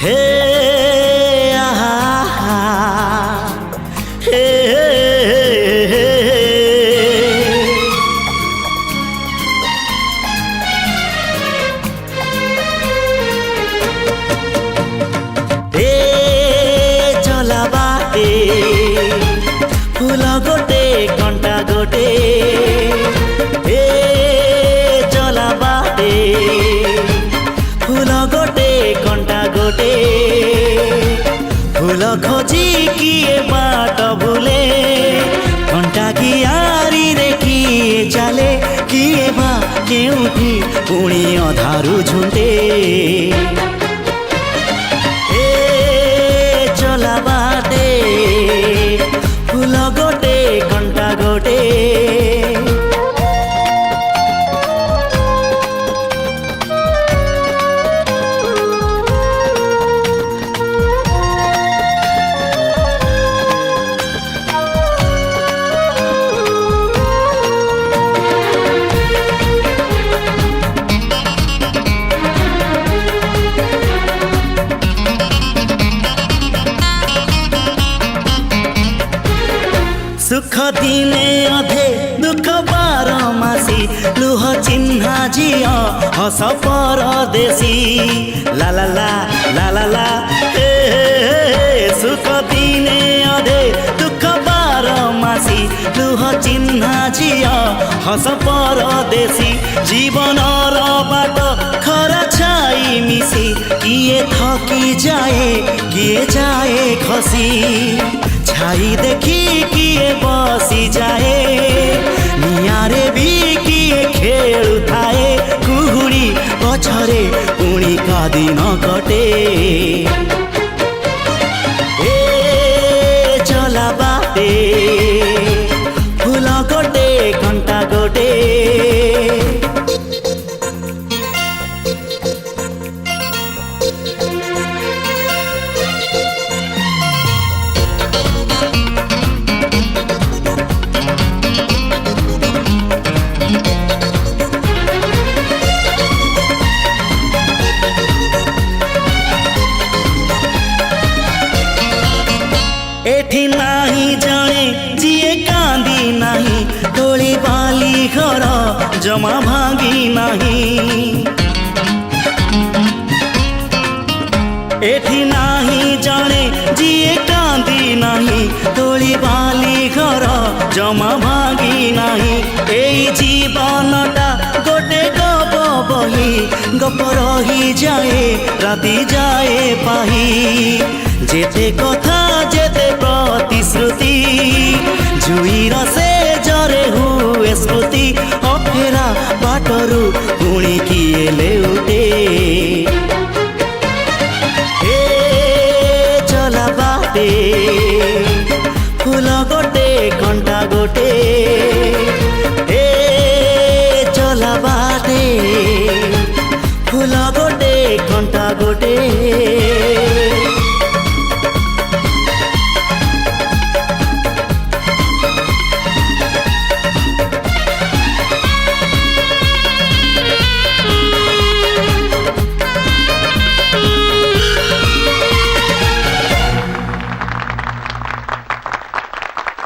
हे आहा हे चला बाटे फूल गोटे कंटा गोटे चला बाटे फूल गोटे कंटा गोटे फूल खोजी किए बाट भूले कंटा की आरी रे किए चले किए बा केउठी पुणी अधारू झुंटे चला बाटे फूल गोटे कंटा गोटे सुख दिने अधे दुख बारमासी लुह चिन्हा झिया हस परदेशी ला ला ला ला ला ला सुख दिने अधे दुख बारमासी लुह चिन्हा झिया हस परदेशी जीवन बाट खरा छाई मिसी किए थकी जाए किए जाए खसी छाई देखी किए बसी जाए नियारे भी किए खेलु थाए कुहुड़ी पछरे पुणी का दिन कटे चला बाटे फूल गोटे कंटा गोटे एठी नाही जाने जिए कांदी नहीं तोली बाली घर जमा भांगी नहीं एठी नाही जाने जिए कांदी नहीं तोली बाली घर जमा भांगी नहीं एई जीवनटा गोटे गप बही गप रही जाए राति जाए पाही जेते कथा जेते प्रतिश्रुति जुईर से जरे हुए स्मृति अफेरा बाटरू पुणी किए ले उठे।